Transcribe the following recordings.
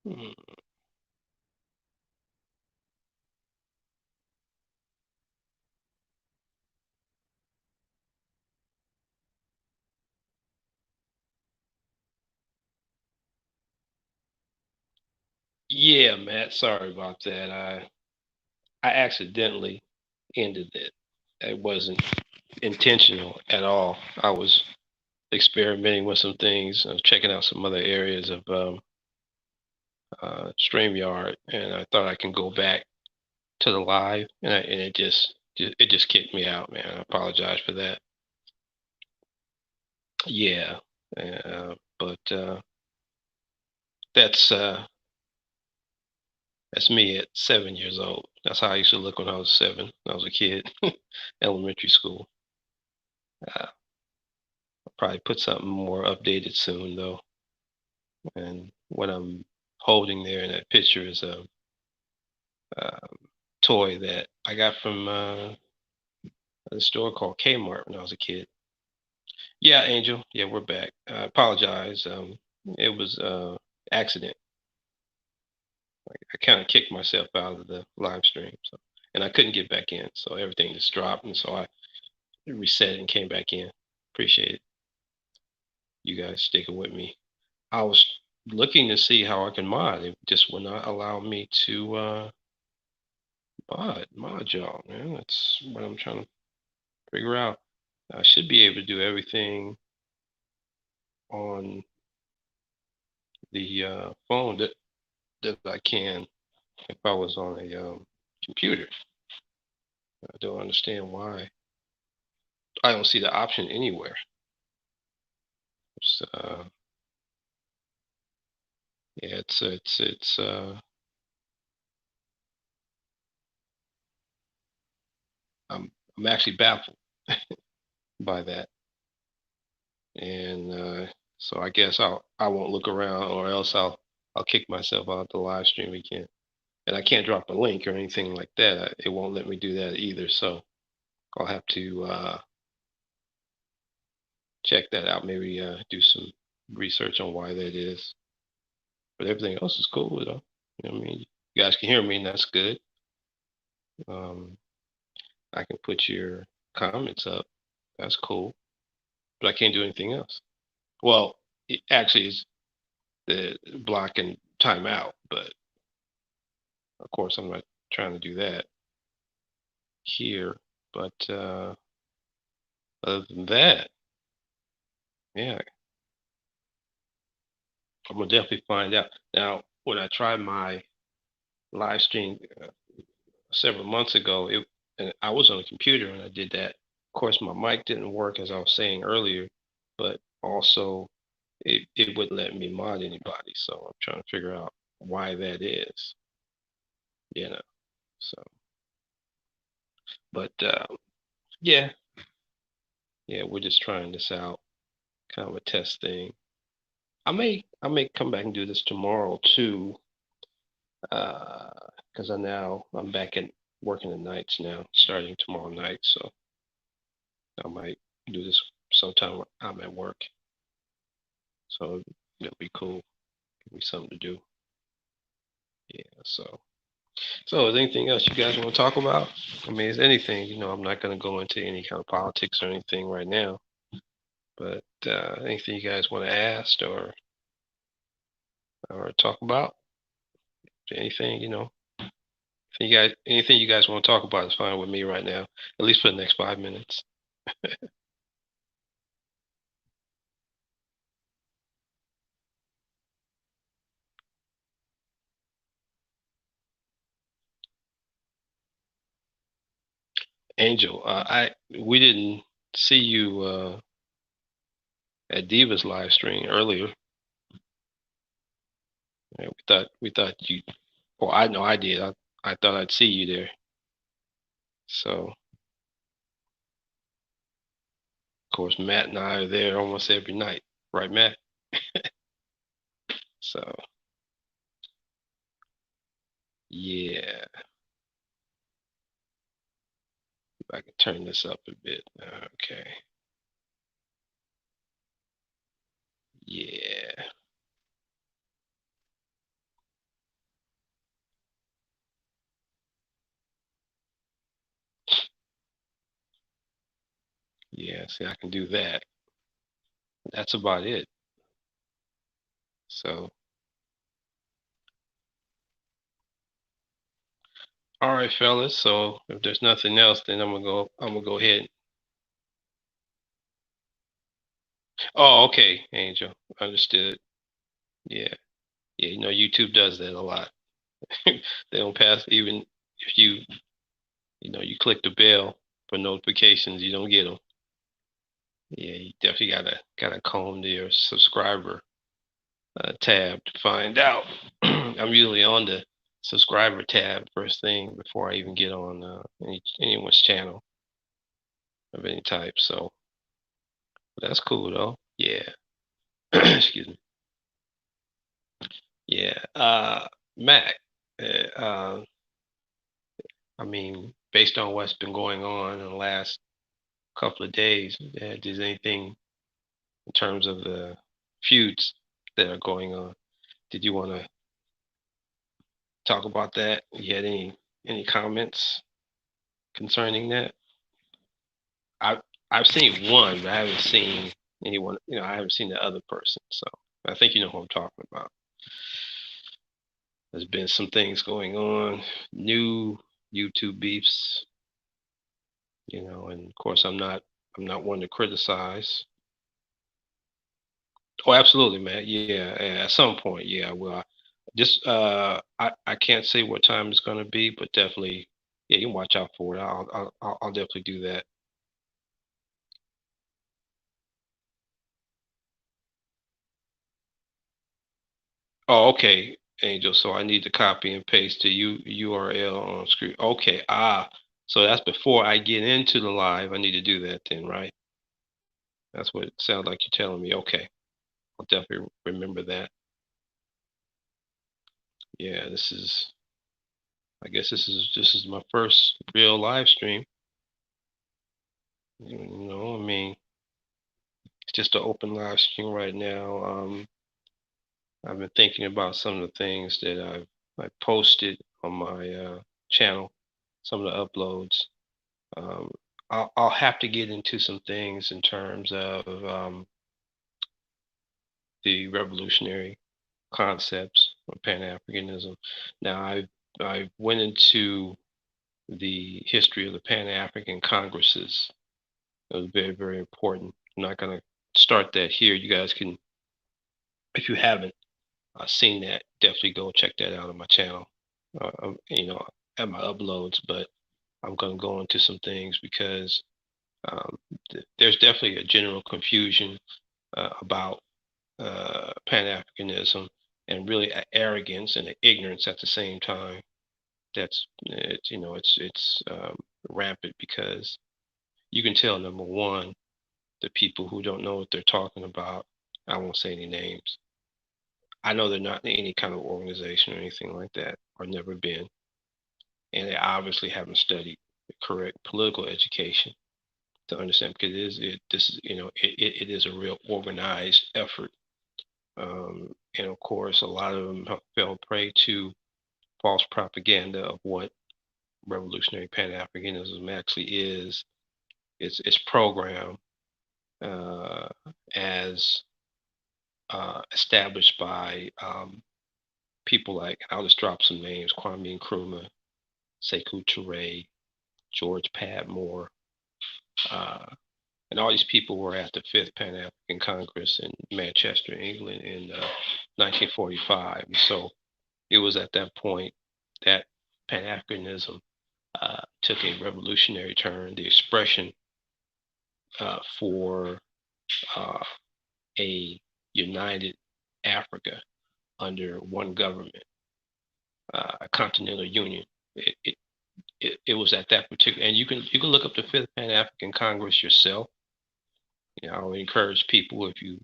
Hmm. Yeah, Matt. Sorry about that. I accidentally ended it. It wasn't intentional at all. I was experimenting with some things, checking out some other areas of StreamYard, and I thought I can go back to the live, and it just kicked me out, man. I apologize for that. Yeah, but that's uh, that's me at 7 years old. That's how I used to look when I was seven. When I was a kid, elementary school. I'll probably put something more updated soon, though. And what I'm holding there in that picture is a toy that I got from a store called Kmart when I was a kid. Yeah, Angel. Yeah, we're back. I apologize. It was accident. I kind of kicked myself out of the live stream, so and I couldn't get back in, so everything just dropped, and so I reset and came back in. Appreciate it. You guys sticking with me. I was looking to see how I can mod. It just would not allow me to mod y'all, man. That's what I'm trying to figure out. I should be able to do everything on the phone that I can if I was on a computer. I don't understand why. I don't see the option anywhere. It's, yeah, it's I'm actually baffled by that, and so I guess I won't look around, or else I'll kick myself out the live stream again. And I can't drop a link or anything like that. It won't let me do that either. So I'll have to check that out. Maybe do some research on why that is. But everything else is cool, though. You know what I mean? You guys can hear me, and that's good. Um, I can put your comments up. That's cool. But I can't do anything else. Well, it actually is the block and timeout, but of course I'm not trying to do that here. But other than that, yeah, I'm gonna definitely find out. Now, when I tried my live stream several months ago, and I was on a computer and I did that. Of course, my mic didn't work as I was saying earlier, but also it wouldn't let me mod anybody. So I'm trying to figure out why that is. You know. So, but yeah, yeah, we're just trying this out, kind of a test thing. I may come back and do this tomorrow too, because I'm back at working the nights now, starting tomorrow night. So I might do this sometime when I'm at work. So that'll be cool. Give me something to do. Yeah. So is anything else you guys want to talk about? I mean, is anything? I'm not going to go into any kind of politics or anything right now. But anything you guys want to ask or talk about? Anything, anything you guys want to talk about is fine with me right now. At least for the next 5 minutes. Angel, I we didn't. see you at Diva's live stream earlier. Yeah, we thought you. Well, I know I did. I thought I'd see you there. So of course Matt and I are there almost every night, right, Matt? So yeah, if I can turn this up a bit. Okay. Yeah. Yeah. See, I can do that. That's about it. So all right, fellas. So if there's nothing else, then I'm gonna go ahead. Oh, okay, Angel. Understood. Yeah. Yeah. YouTube does that a lot. They don't pass even if you click the bell for notifications, you don't get them. Yeah, you definitely gotta comb to your subscriber tab to find out. I'm usually on the subscriber tab first thing before I even get on anyone's channel of any type. So that's cool though. Yeah. Excuse me. Yeah. Mac. Uh, I mean, based on what's been going on in the last couple of days, does anything in terms of the feuds that are going on? Did you want to talk about that? You had any comments concerning that? I I've seen one, but I haven't seen anyone. I haven't seen the other person. So I think you know who I'm talking about. There's been some things going on, new YouTube beefs, and of course I'm not one to criticize. Oh, absolutely, man. Yeah, at some point, yeah. Well, just I can't say what time it's gonna be, but definitely, yeah, you can watch out for it. I'll definitely do that. Oh, okay, Angel. So I need to copy and paste the URL on screen. Okay, so that's before I get into the live. I need to do that then, right? That's what it sounds like you're telling me. Okay, I'll definitely remember that. Yeah, I guess this is my first real live stream. I mean, it's just an open live stream right now. I've been thinking about some of the things that I posted on my channel, some of the uploads. Um, I'll have to get into some things in terms of the revolutionary concepts of Pan-Africanism. Now, I went into the history of the Pan-African Congresses. It was very, very important. I'm not going to start that here. You guys can, if you haven't seen that, definitely go check that out on my channel. At my uploads, but I'm going to go into some things because there's definitely a general confusion about Pan Africanism and really arrogance and ignorance at the same time. It's rampant because you can tell, number one, the people who don't know what they're talking about. I won't say any names. I know they're not in any kind of organization or anything like that, or never been, and they obviously haven't studied the correct political education to understand because this is it is a real organized effort. And of course, a lot of them have fell prey to false propaganda of what revolutionary Pan-Africanism actually is. It's programmed uh, as established by people like, I'll just drop some names: Kwame Nkrumah, Sekou Touré, George Padmore, uh, and all these people were at the Fifth Pan African Congress in Manchester, England, in 1945. And so it was at that point that Pan Africanism took a revolutionary turn. The expression for uh, a united Africa under one government, a continental union. It, it, it was at that particular, and you can look up the Fifth Pan African Congress yourself. You know, I would encourage people, if you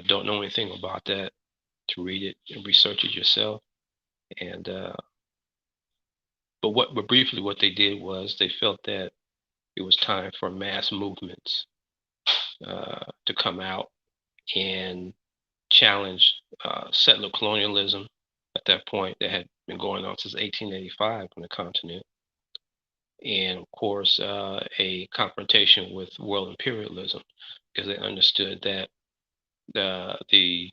don't know anything about that, to read it and research it yourself. And but briefly, what they did was they felt that it was time for mass movements to come out and challenge settler colonialism at that point that had been going on since 1885 on the continent, and of course a confrontation with world imperialism, because they understood that the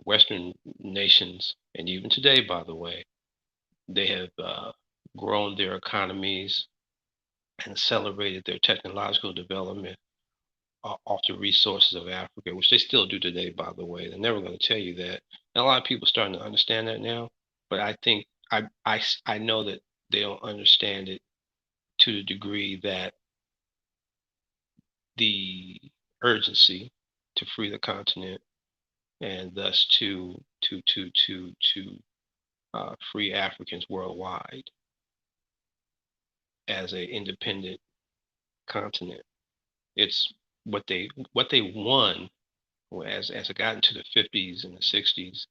Western nations, and even today, by the way, they have grown their economies and accelerated their technological development off the resources of Africa, which they still do today, by the way. They're never going to tell you that. And a lot of people are starting to understand that now, but I think I know that they don't understand it to the degree that the urgency to free the continent, and thus to free Africans worldwide as an independent continent. It's what they won as it got into the 50s and the 60s,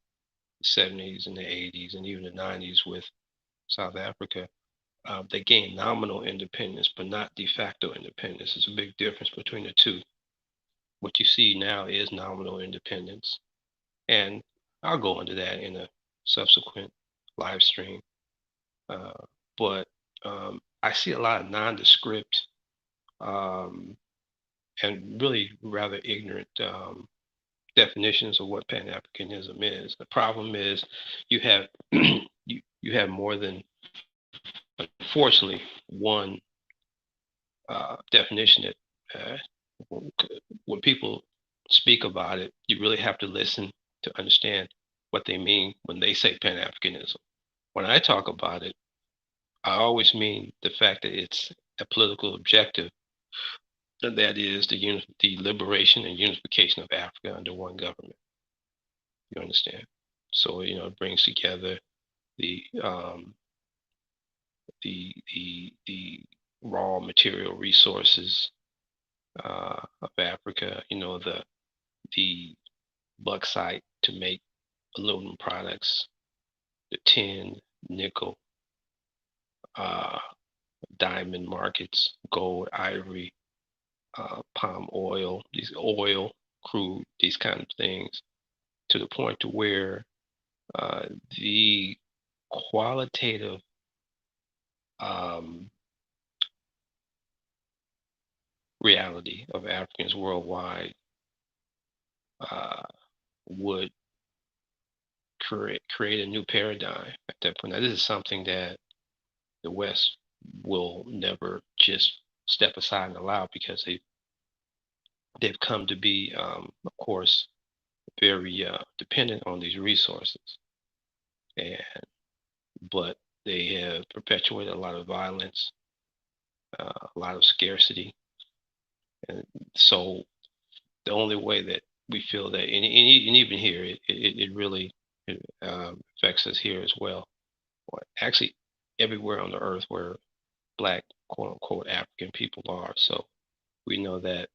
70s and the 80s, and even the 90s with South Africa. They gained nominal independence, but not de facto independence. There's a big difference between the two. What you see now is nominal independence, and I'll go into that in a subsequent live stream. Uh, but I see a lot of nondescript um, and really rather ignorant definitions of what Pan Africanism is. The problem is you have you have more than, unfortunately, one definition that when people speak about it, you really have to listen to understand what they mean when they say Pan Africanism. When I talk about it, I always mean the fact that it's a political objective, and that is the liberation and unification of Africa under one government. You understand? So it brings together the the raw material resources of Africa. The bauxite to make aluminum products, the tin, nickel, uh, diamond markets, gold, ivory, palm oil, these oil, crude, these kind of things, to the point to where the qualitative um, reality of Africans worldwide uh, would create a new paradigm at that point. Now, this is something that the West will never just step aside and allow, because they've come to be, of course, very dependent on these resources, and but they have perpetuated a lot of violence, a lot of scarcity, and so the only way that we feel that, and even here, it really affects us here as well. Or actually, everywhere on the earth where Black, quote unquote, African people are. So we know that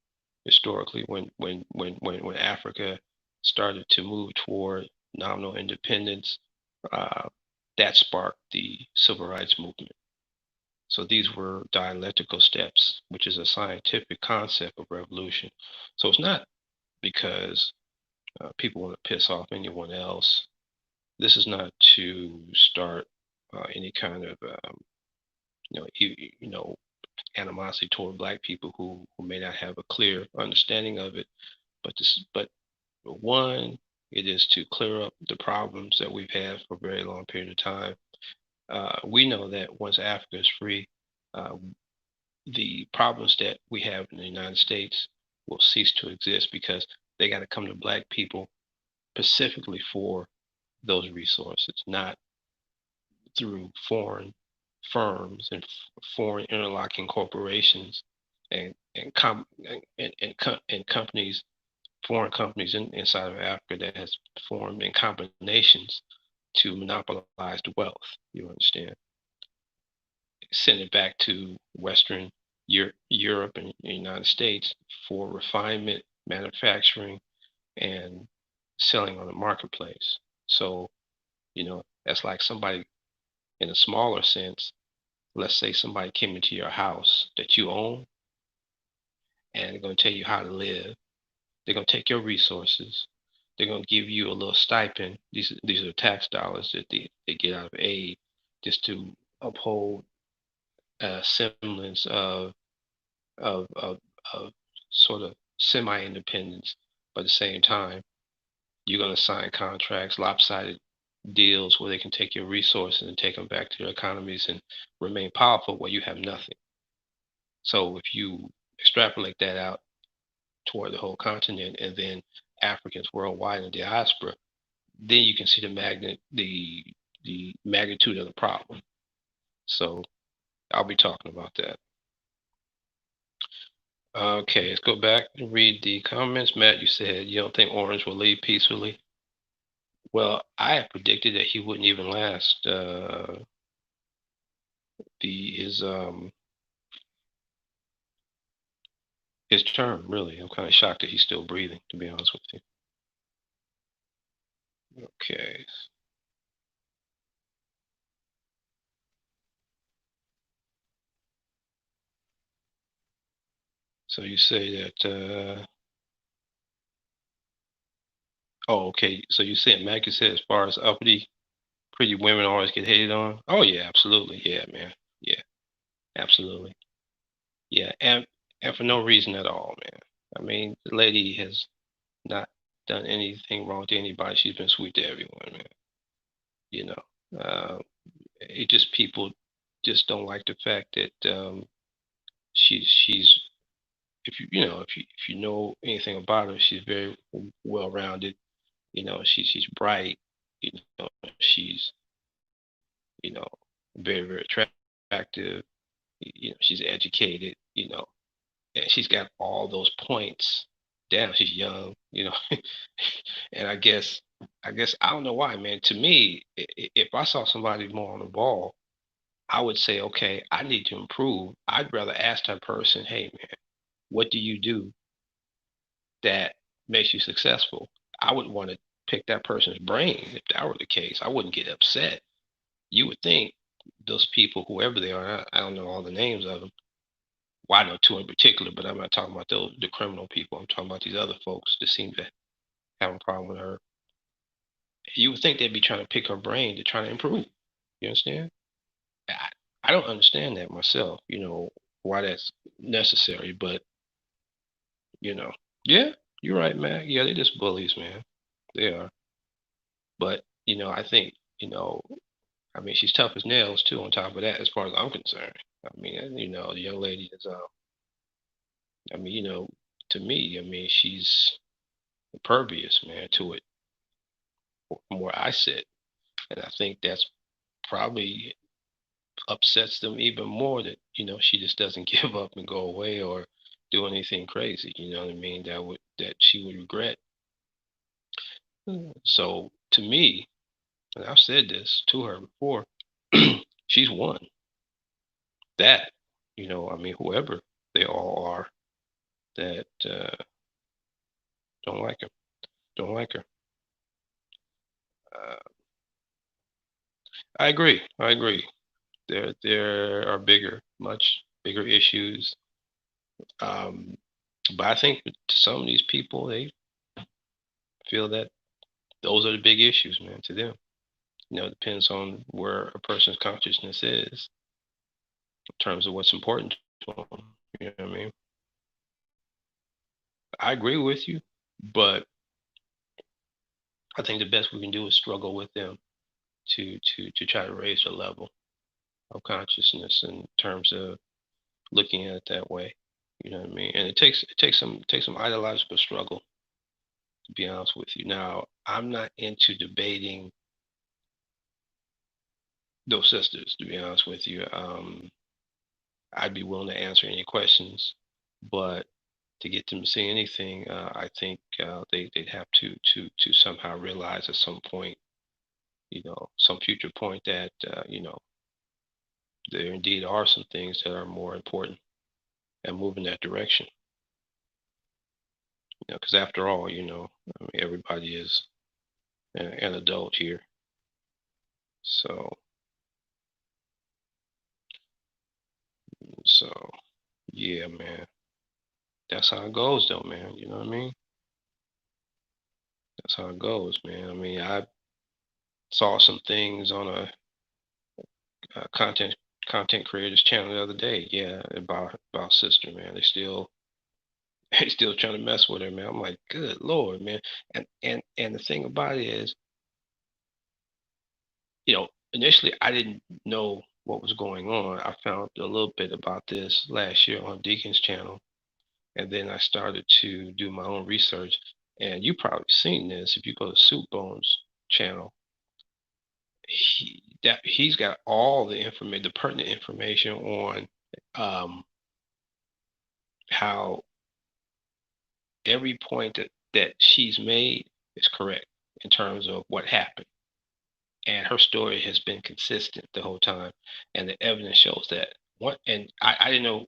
historically, when Africa started to move toward nominal independence, uh, that sparked the civil rights movement. So these were dialectical steps, which is a scientific concept of revolution. So it's not because people want to piss off anyone else. This is not to start any kind of animosity toward Black people who may not have a clear understanding of it. But one, it is to clear up the problems that we've had for a very long period of time. We know that once Africa is free, uh, the problems that we have in the United States will cease to exist, because they got to come to Black people specifically for those resources, not through foreign firms and foreign interlocking corporations and and companies, foreign companies inside of Africa that has formed in combinations to monopolize the wealth. You understand? Send it back to Western Europe and the United States for refinement, manufacturing, and selling on the marketplace. So, that's like somebody in a smaller sense. Let's say somebody came into your house that you own and they're going to tell you how to live. They're going to take your resources. They're going to give you a little stipend. These are tax dollars that they get out of aid just to uphold a semblance of of sort of semi-independence, but at the same time, you're going to sign contracts, lopsided deals where they can take your resources and take them back to their economies and remain powerful where you have nothing. So if you extrapolate that out toward the whole continent and then Africans worldwide in the diaspora, then you can see the magnitude of the problem. So I'll be talking about that. Okay, let's go back and read the comments. Matt, you said you don't think Orange will leave peacefully. Well, I had predicted that he wouldn't even last the his term. Really, I'm kind of shocked that he's still breathing. To be honest with you. Okay, so you say that. Oh, okay. So you said Maggie said as far as uppity, pretty women always get hated on. Oh yeah, absolutely. Yeah, man. Yeah, absolutely. Yeah, and for no reason at all, man. I mean, the lady has not done anything wrong to anybody. She's been sweet to everyone, man. You know, it just people just don't like the fact that she's if you know anything about her, she's very well rounded. She's bright. You know, she's you know very very attractive. She's educated. And she's got all those points down. She's young. And I guess I don't know why, man. To me, if I saw somebody more on the ball, I would say, okay, I need to improve. I'd rather ask that person, hey, man, what do you do that makes you successful? I would want to pick that person's brain if that were the case. I wouldn't get upset. You would think those people, whoever they are, I don't know all the names of them. Well, I know two in particular, but I'm not talking about the criminal people. I'm talking about these other folks that seem to have a problem with her. You would think they'd be trying to pick her brain to try to improve. You understand? I, I don't understand that myself, why that's necessary, but you know, yeah, you're right, man. Yeah, they're just bullies, man. They are. But, I think, I mean, she's tough as nails too, on top of that, as far as I'm concerned. I mean, the young lady is, I mean, to me, I mean, she's impervious, man, to it from where I sit. And I think that's probably upsets them even more that, she just doesn't give up and go away or do anything crazy, you know what I mean, that she would regret. So to me, and I've said this to her before, she's won that, I mean, whoever they all are that don't like her, don't like her. Uh, I agree. I agree. There are much bigger issues. Um, but I think to some of these people, they feel that those are the big issues, man, to them. It depends on where a person's consciousness is in terms of what's important to them. You know what I mean? I agree with you, but I think the best we can do is struggle with them to try to raise their level of consciousness in terms of looking at it that way. You know what I mean? And it takes some ideological struggle, to be honest with you. Now, I'm not into debating those sisters, to be honest with you. I'd be willing to answer any questions But to get them to say anything, I think they'd have to somehow realize at some point, some future point that there indeed are some things that are more important and move in that direction. Because after all, I mean, everybody is an adult here. So, so yeah, man. That's how it goes, though, man. You know what I mean? That's how it goes, man. I mean, I saw some things on a content creators channel the other day. Yeah, about sister, man. They still they still trying to mess with her, man. I'm like, good lord, man. And the thing about it is, initially I didn't know what was going on. I found a little bit about this last year on Deacon's channel, and then I started to do my own research. And you probably seen this if you go to Soup Bones channel. He's got all the information, the pertinent information on um, how every point that she's made is correct in terms of what happened, and her story has been consistent the whole time, and the evidence shows that. And I didn't know,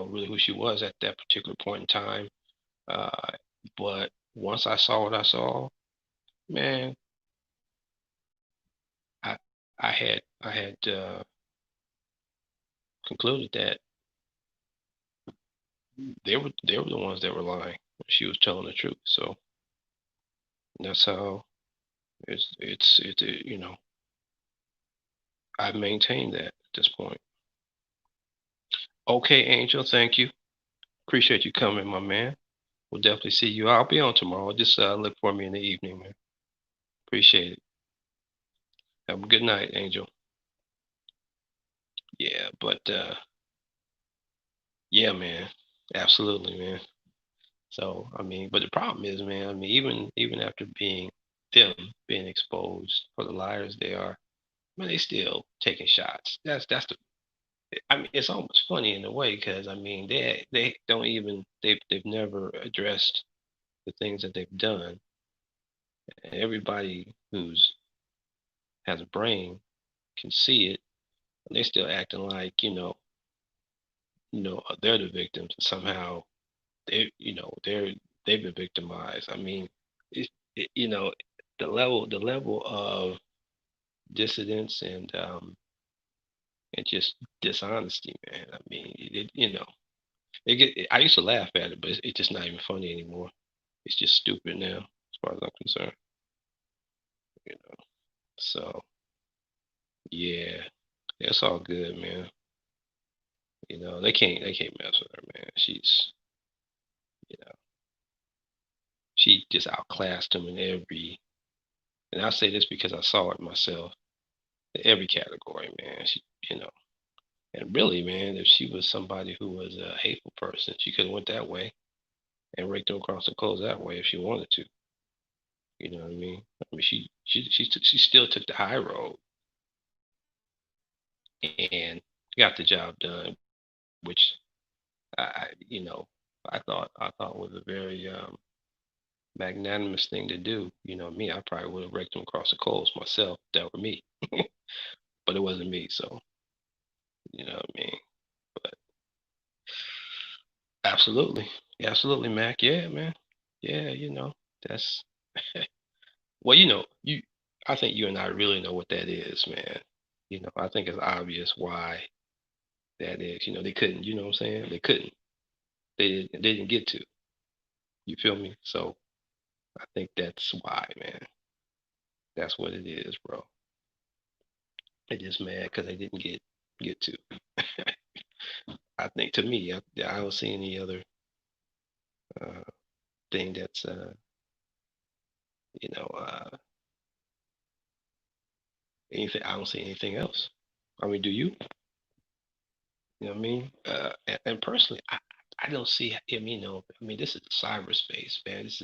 really who she was at that particular point in time, uh, but once I saw what I saw, man, I I had concluded that they were the ones that were lying. She was telling the truth. So that's how I've maintained that at this point. Okay, Angel, thank you. Appreciate you coming, my man. We'll definitely see you. I'll be on tomorrow. Just look for me in the evening, man. Appreciate it. Have a good night, Angel. Yeah, but yeah, man. Absolutely, man. So I mean, but the problem is, man, I mean, even after being exposed for the liars they are, man, they still taking shots. That's the I mean, it's almost funny in a way because I mean, they don't even they've never addressed the things that they've done. And everybody who's has a brain can see it, and they're still acting like they're the victims, and somehow they've been victimized. I mean, it, the level of dissidence and just dishonesty, man. I mean, I used to laugh at it, but it's just not even funny anymore. It's just stupid now, as far as I'm concerned. You know. So yeah, it's all good, man. They can't mess with her, man. You know, she just outclassed them in and I say this because I saw it myself, in every category, man. You know, and really, man, if she was somebody who was a hateful person, she could have went that way and raked them across the coals that way if she wanted to. You know what I mean? I mean, she still took the high road and got the job done, which I thought was a very magnanimous thing to do. Me, I probably would have raked them across the coals myself. If that were me, but it wasn't me, so you know what I mean. But absolutely, absolutely, Mac. Yeah, man. Yeah, that's well, you. I think you and I really know what that is, man. I think it's obvious why that is. They couldn't. You know what I'm saying? They couldn't. They didn't get to. You feel me? So I think that's why, man. That's what it is, bro. They just mad because they didn't get to. I think to me, I don't see any other uh, thing that's you know anything. I don't see anything else. I mean, do you? You know what I mean? And personally, I don't see. I mean, I mean, this is cyberspace, man. This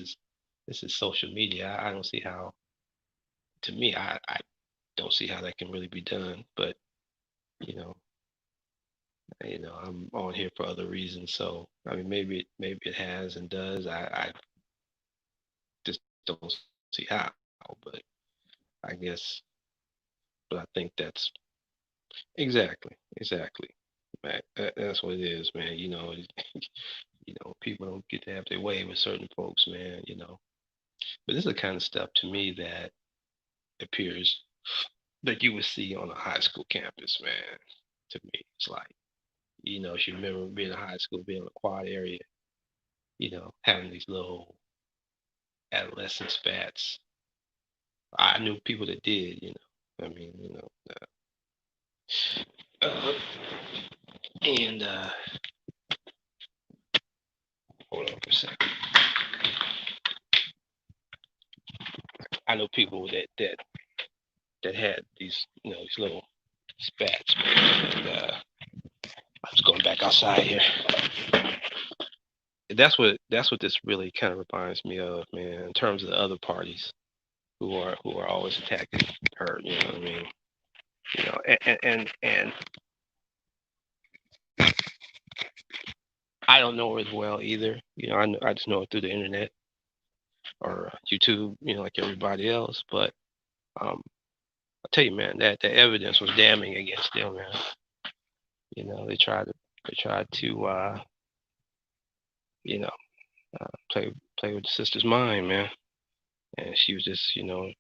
is social media. I don't see how. To me, I don't see how that can really be done. But you know, I'm on here for other reasons. So I mean, maybe it has and does. I just don't see how, but I guess. But I think that's exactly. Man, that's what it is, man. People don't get to have their way with certain folks, man. But this is the kind of stuff to me that appears that you would see on a high school campus, man. To me, it's like, if you remember being in high school, being in the quad area, having these little adolescent spats. I knew people that did, I mean, uh, and hold on for a second. I know people that had these little spats, man. And I'm just going back outside here. That's what this really kind of reminds me of, man. In terms of the other parties who are always attacking her, you know what I mean? And I don't know her as well either. I just know her through the internet or YouTube, like everybody else. But I'll tell you, man, that the evidence was damning against them, man. They tried to you know play with the sister's mind, man, and she was just too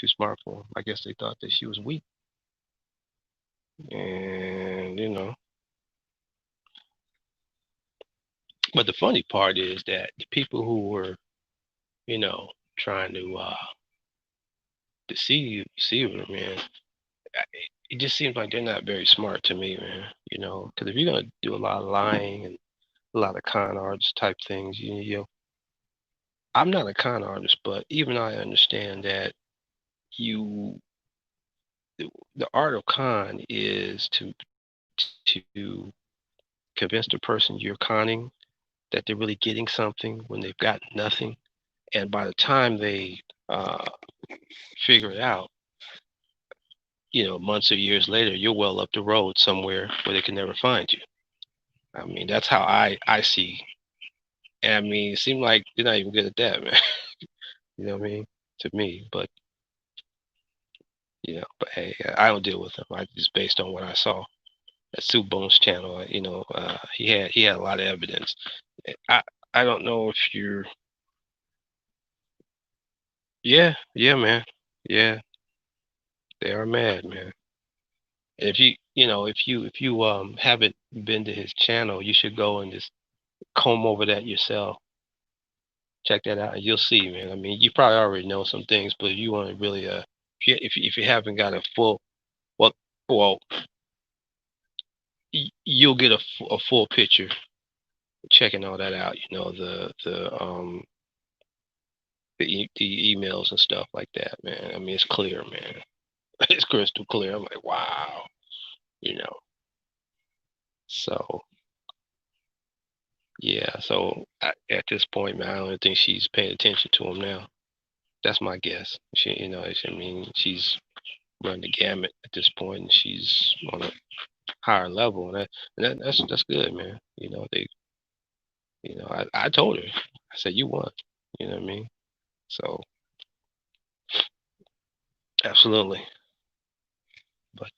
smart for them. I guess they thought that she was weak, and but the funny part is that the people who were you know trying to deceive her, man, it just seems like they're not very smart to me, man. Because if you're gonna do a lot of lying and a lot of con artist type things, I'm not a con artist, but even I understand that you the art of con is to convince the person you're conning that they're really getting something when they've got nothing, and by the time they uh, figure it out, months or years later, you're well up the road somewhere where they can never find you. I mean, that's how I see. And I mean, it seemed like they're not even good at that, man. You know what I mean? To me, but hey, I don't deal with them. I just based on what I saw. That Sue Bones channel, he had a lot of evidence. I I don't know if you're. Yeah, yeah, man. Yeah, they are mad, man. If you haven't been to his channel, you should go and just comb over that yourself. Check that out, and you'll see, man. I mean, you probably already know some things, but if you want to really, if you haven't got a full, well, well, you'll get a full picture checking all that out. The emails and stuff like that, man. I mean, it's clear, man. It's crystal clear. I'm like, wow, you know. So yeah, so at this point, man, I don't think she's paying attention to him now. That's my guess. I mean, she's run the gamut at this point, and she's on a higher level, and that's good, man. I told her, I said, you won. You know what I mean? So absolutely, but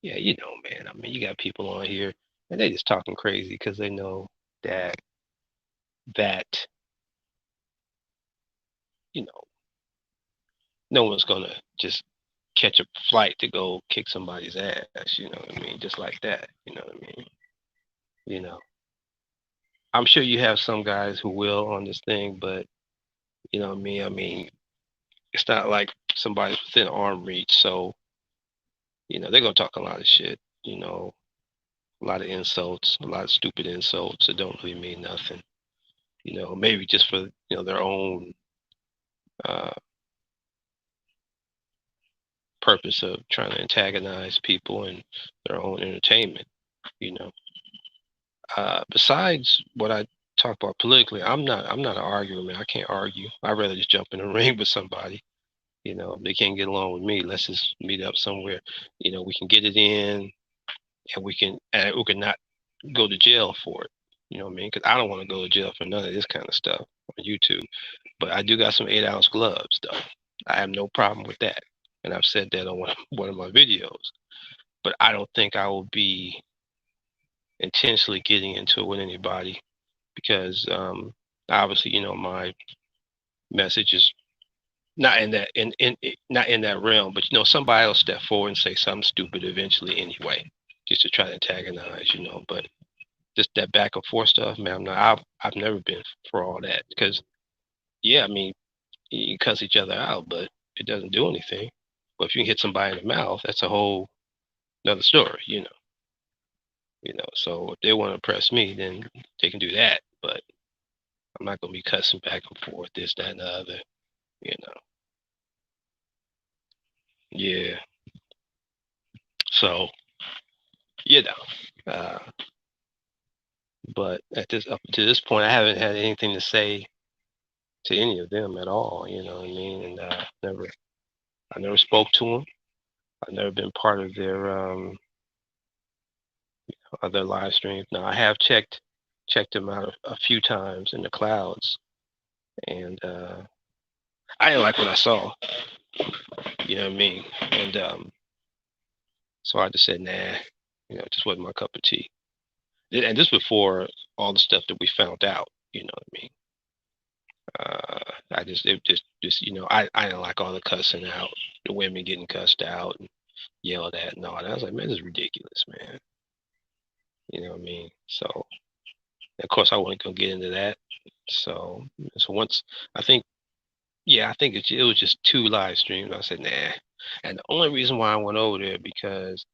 yeah, man. I mean, you got people on here, and they just talking crazy because they know that that you know no one's gonna just catch a flight to go kick somebody's ass. You know what I mean? Just like that. You know what I mean? You know, I'm sure you have some guys who will on this thing, but you know what I mean? I mean, it's not like somebody's within arm reach, so they're gonna talk a lot of shit. A lot of insults, a lot of stupid insults that don't really mean nothing. Maybe just for their own uh, purpose of trying to antagonize people and their own entertainment. You know, besides what I talk about politically, I'm not an arguer, man. I can't argue. I'd rather just jump in a ring with somebody. If they can't get along with me, let's just meet up somewhere. We can get it in. and we can not go to jail for it. You know what I mean? Because I don't want to go to jail for none of this kind of stuff on YouTube. But I do got some 8-ounce gloves, though. I have no problem with that, and I've said that on one of my videos. But I don't think I will be intentionally getting into it with anybody because obviously, my message is not in that not in that realm. But somebody will step forward and say something stupid eventually anyway, just to try to antagonize. But just that back and forth stuff, man. I've never been for all that because yeah, I mean you cuss each other out, but it doesn't do anything. But if you can hit somebody in the mouth, that's a whole another story. So if they want to press me, then they can do that. But I'm not gonna be cussing back and forth, this, that, and the other. You know. Yeah. So you know. But at this up to this point, I haven't had anything to say to any of them at all. You know what I mean? And I never spoke to them. I've never been part of their live streams. Now I have checked them out a few times in the clouds, and I didn't like what I saw. You know what I mean? And so I just said, nah. It just wasn't my cup of tea. And this before all the stuff that we found out. You know what I mean? I just it just I didn't like all the cussing out, the women getting cussed out and yelled at and all that. I was like, man, this is ridiculous, man. You know what I mean? So of course I wasn't gonna get into that. So once I think yeah, I think it was just 2 live streams. I said, nah. And the only reason why I went over there because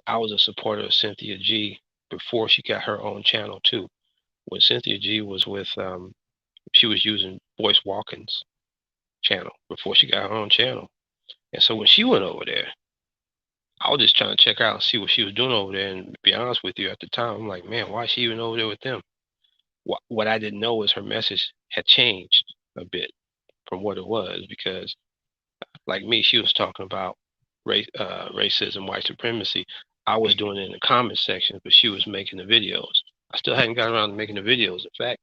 I was a supporter of Cynthia G before she got her own channel too. When Cynthia G was with she was using Voice Walken's channel before she got her own channel. And so when she went over there, I was just trying to check out and see what she was doing over there. And to be honest with you, at the time, I'm like, man, why is she even over there with them? What I didn't know is her message had changed a bit from what it was because, like me, she was talking about racism, white supremacy. I was doing it in the comment section, but she was making the videos. I still hadn't got around to making the videos. In fact,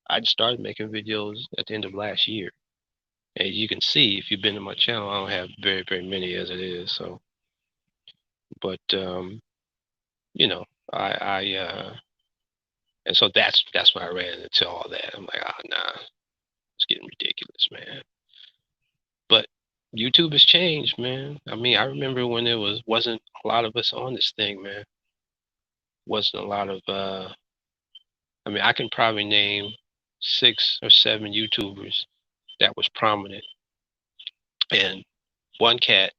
I just started making videos at the end of last year. As you can see, if you've been to my channel, I don't have very, very many as it is. So, but you know, and so that's when I ran into all that. I'm like, oh nah, it's getting ridiculous, man. But YouTube has changed, man. I mean, I remember when there wasn't a lot of us on this thing, man. Wasn't a lot of I mean, I can probably name 6 or 7 YouTubers that was prominent. And one cat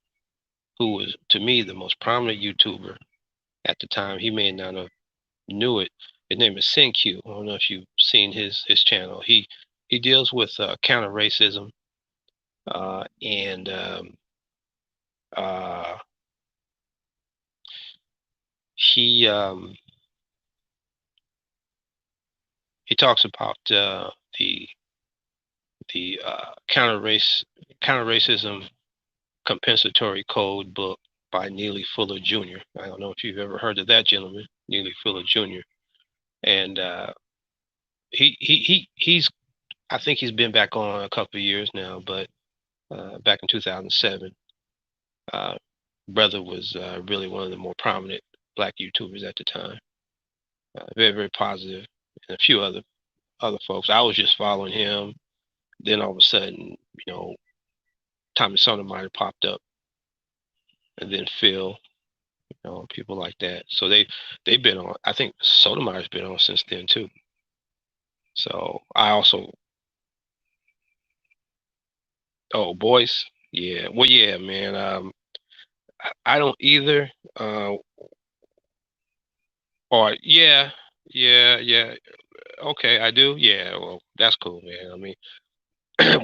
who was to me the most prominent YouTuber at the time, he may not have knew it. His name is SinQ. I don't know if you've seen his channel. He deals with counter racism and uh, he he talks about the counter racism compensatory code book by Neely Fuller Jr. I don't know if you've ever heard of that gentleman, Neely Fuller Jr. And he's I think he's been back on a couple of years now, but back in 2007, uh, brother was really one of the more prominent black YouTubers at the time. Very very positive, and a few other folks. I was just following him. Then all of a sudden, Tommy Sotomayor popped up, and then Phil, people like that. So they've been on. I think Sotomayor's been on since then too. So I also Boyce, yeah, well yeah, man. I don't either. Or yeah. Okay, I do. Yeah, well, that's cool, man. I mean,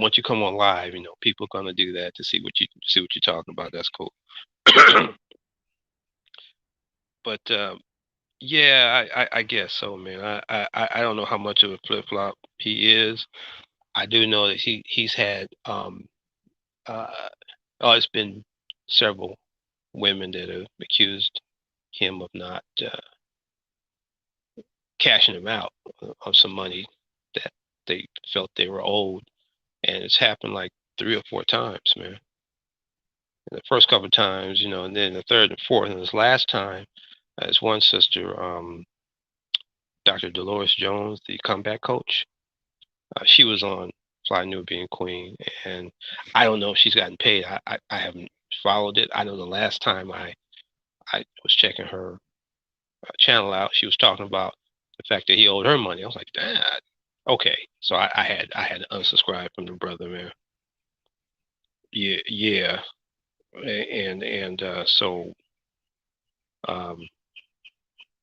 once you come on live, people are gonna do that to see what you're talking about. That's cool. But yeah, I guess so, man. I don't know how much of a flip flop he is. I do know that he's had uh oh, it's been several women that have accused him of not cashing him out on some money that they felt they were owed, and it's happened like 3 or 4 times, man. And the first couple of times, and then the third and fourth, and this last time, as one sister, Dr. Dolores Jones, the comeback coach, she was on Fly Nubian Queen, and I don't know if she's gotten paid. I haven't followed it. I know the last time I was checking her channel out, she was talking about the fact that he owed her money. I was like, Dad, okay. So I had to unsubscribe from the brother, man. Yeah, yeah, and so um,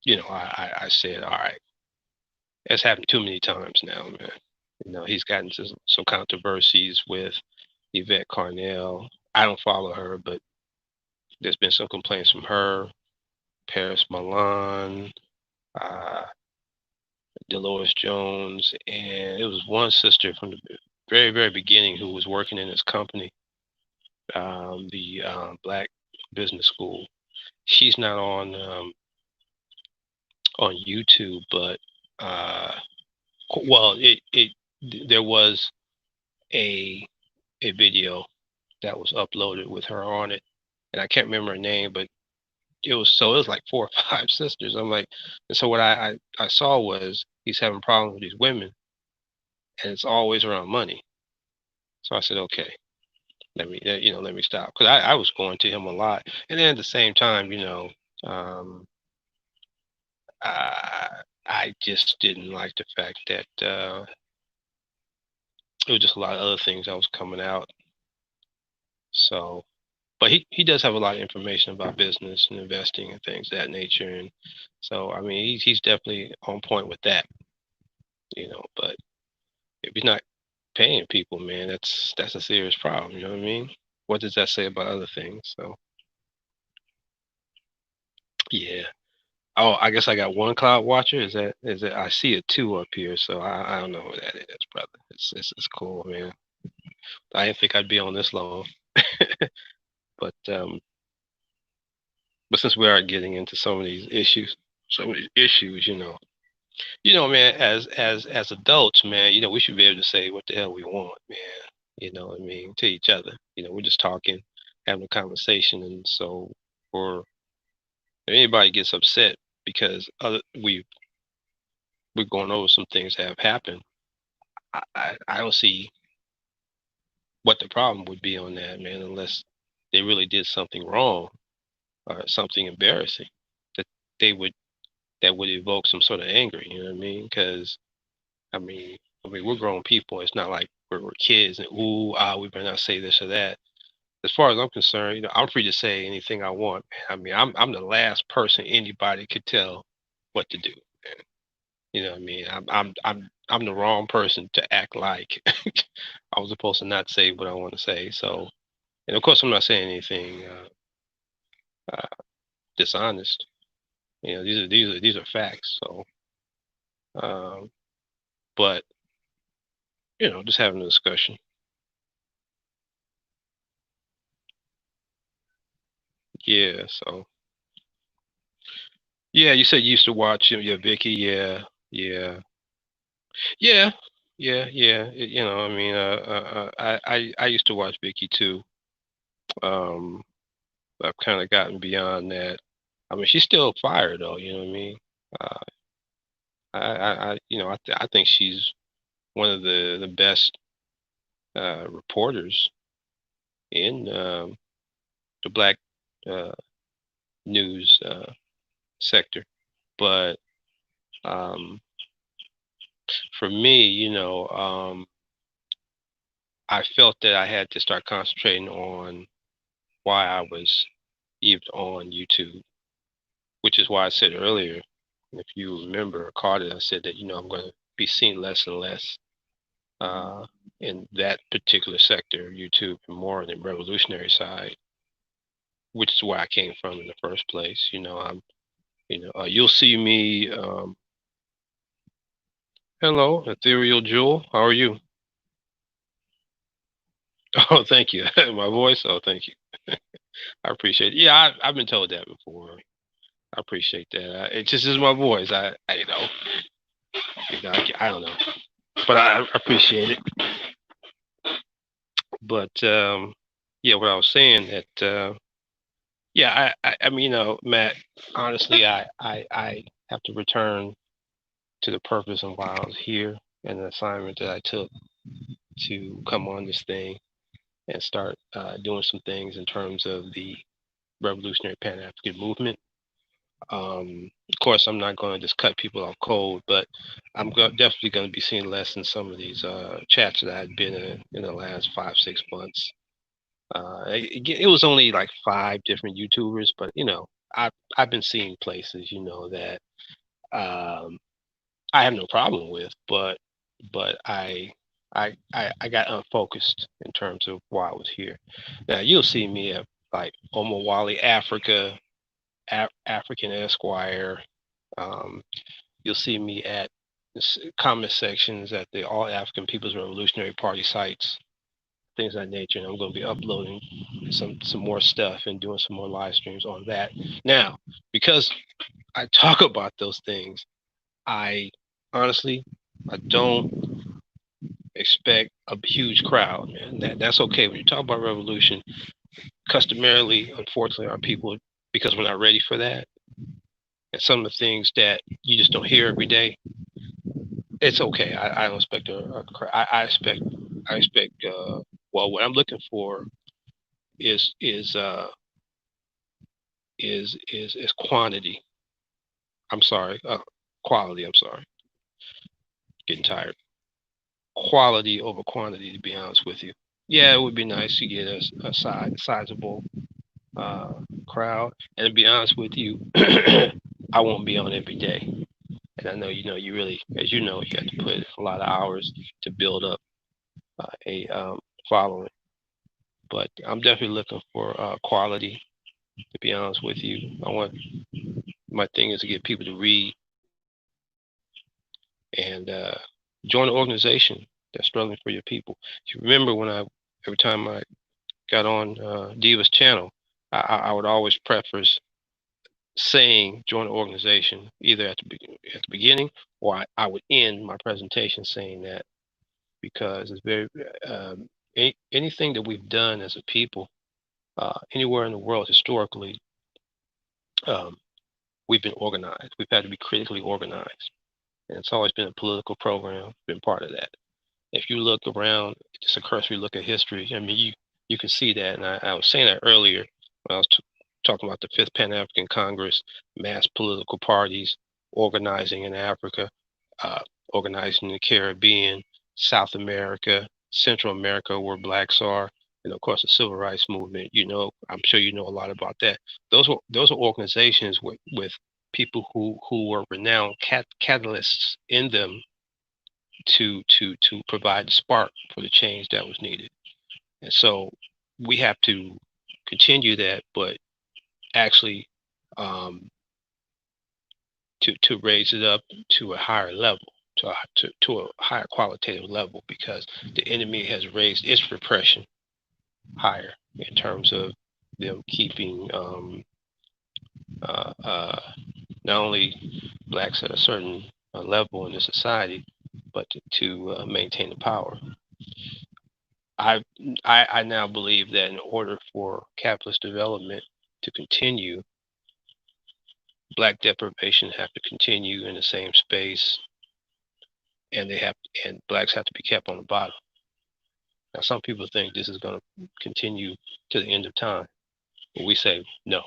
I said, all right, it's happened too many times now, man. He's gotten into some controversies with Yvette Carnell. I don't follow her, but there's been some complaints from her, Paris Milan, uh, Dolores Jones, and it was one sister from the very, very beginning who was working in this company, the Black Business School. She's not on YouTube, but uh, well, there was a a video that was uploaded with her on it, and I can't remember her name, but it was like 4 or 5 sisters. I'm like, and so what I saw was he's having problems with these women, and it's always around money. So I said, okay, let me stop, because I was going to him a lot, and then at the same time, um, I just didn't like the fact that it was just a lot of other things that was coming out. So, but he does have a lot of information about business and investing and things of that nature, and so I mean he's definitely on point with that, But if he's not paying people, man, that's a serious problem. You know what I mean? What does that say about other things? So yeah. Oh, I guess I got one cloud watcher. Is that I see a two up here, so I don't know who that is, brother. It's cool, man. I didn't think I'd be on this long, but since we are getting into some of these issues, man, as adults, man, we should be able to say what the hell we want, man. You know what I mean, to each other. We're just talking, having a conversation, and so for anybody gets upset because we're going over some things that have happened, I don't see what the problem would be on that, man, unless they really did something wrong or something embarrassing that they would that would evoke some sort of anger. You know what I mean? Because I mean, we're grown people. It's not like we're kids and ooh, we better not say this or that. As far as I'm concerned, I'm free to say anything I want. Man. I mean, I'm the last person anybody could tell what to do. Man. You know what I mean? I'm the wrong person to act like I was supposed to not say what I want to say. So, and of course, I'm not saying anything uh, dishonest. These are facts. So, um, but just having a discussion. Yeah. So, yeah, you said you used to watch yeah, Vicky. Yeah, yeah, yeah, yeah. I mean, I used to watch Vicky too. Um, I've kind of gotten beyond that. I mean, she's still fire though. You know what I mean? Uh, I think she's one of the best reporters in the black uh, news sector. But um, for me, I felt that I had to start concentrating on why I was even on YouTube, which is why I said earlier, if you remember or caught it, I said that, I'm going to be seen less and less uh, in that particular sector of YouTube and more on the revolutionary side, which is where I came from in the first place. You'll see me. Hello, Ethereal Jewel. How are you? Oh, thank you. My voice. Oh, thank you. I appreciate it. Yeah, I've been told that before. I appreciate that. It just is my voice. I don't know, but I appreciate it. But yeah, what I was saying that yeah, I mean, Matt, honestly, I have to return to the purpose and why I was here and the assignment that I took to come on this thing and start doing some things in terms of the revolutionary Pan African movement. Of course, I'm not going to just cut people off cold, but definitely going to be seeing less in some of these chats that I've been in the last 5, 6 months. It was only like 5 different YouTubers, but I've been seeing places, that um, I have no problem with, but I got unfocused in terms of why I was here. Now you'll see me at like Omawali Africa, African Esquire. Um, you'll see me at comment sections at the All African People's Revolutionary Party sites, things of that nature. And I'm going to be uploading some more stuff and doing some more live streams on that. Now, because I talk about those things, I honestly I don't expect a huge crowd, man. That's okay. When you talk about revolution, customarily, unfortunately, our people, because we're not ready for that, and some of the things that you just don't hear every day, it's okay. I don't expect a crowd. I expect well, what I'm looking for is is uh is quantity. I'm sorry, quality. I'm sorry, getting tired. Quality over quantity, to be honest with you. Yeah, it would be nice to get a sizable uh, crowd. And to be honest with you, I won't be on every day. And I know you really, as you have to put a lot of hours to build up a following. But I'm definitely looking for quality. To be honest with you, my thing is to get people to read and join an organization that's struggling for your people. If you remember every time I got on Diva's channel, I would always preface saying join an organization either at the beginning, or I would end my presentation saying that, because it's very anything that we've done as a people anywhere in the world historically, um, we've been organized. We've had to be critically organized, and it's always been a political program, been part of that. If you look around, just a cursory look at history, I mean, you can see that. And I was saying that earlier when I was talking about the Fifth Pan African Congress, mass political parties organizing in Africa, uh, organizing in the Caribbean, South America, Central America, where blacks are, and of course the Civil Rights Movement. I'm sure you know a lot about that. Those are organizations with people who were renowned catalysts in them to provide the spark for the change that was needed. And so we have to continue that, but actually um, to raise it up to a higher level, to a higher qualitative level, because the enemy has raised its repression higher in terms of them keeping uh, uh, not only blacks at a certain level in the society, but to maintain the power. I, I now believe that in order for capitalist development to continue, black deprivation have to continue in the same space, and blacks have to be kept on the bottom. Now, some people think this is going to continue to the end of time, but we say no.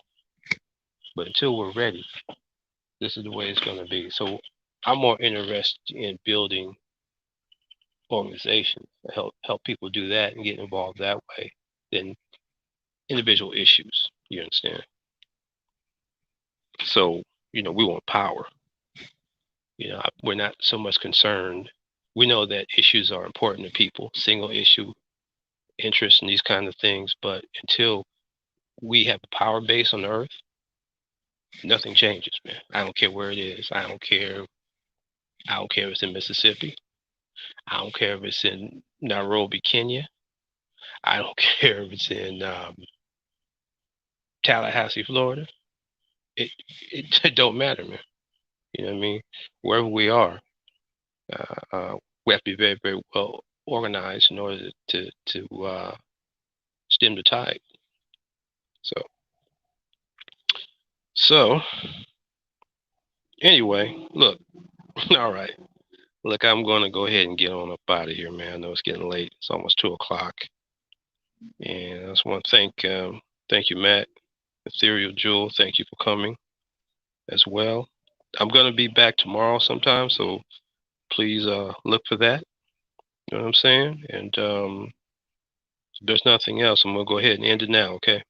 But until we're ready, this is the way it's going to be. So I'm more interested in building organizations to help people do that and get involved that way than individual issues. You understand? So we want power. We're not so much concerned. We know that issues are important to people, single issue interest in these kind of things, but until we have a power base on the earth, nothing changes, man. I don't care where it is. I don't care if it's in Mississippi. I don't care if it's in Nairobi, Kenya. I don't care if it's in Tallahassee, Florida. it it don't matter, man. You know what I mean? Wherever we are, we have to be very, very well organized in order to stem the tide. So so anyway, look, all right. Look, I'm going to go ahead and get on up out of here, man. I know it's getting late. It's almost 2 o'clock, and I just want to thank you, Matt, Ethereal Jewel. Thank you for coming as well. I'm going to be back tomorrow sometime, so please look for that. You know what I'm saying? And if there's nothing else, I'm going to go ahead and end it now. Okay.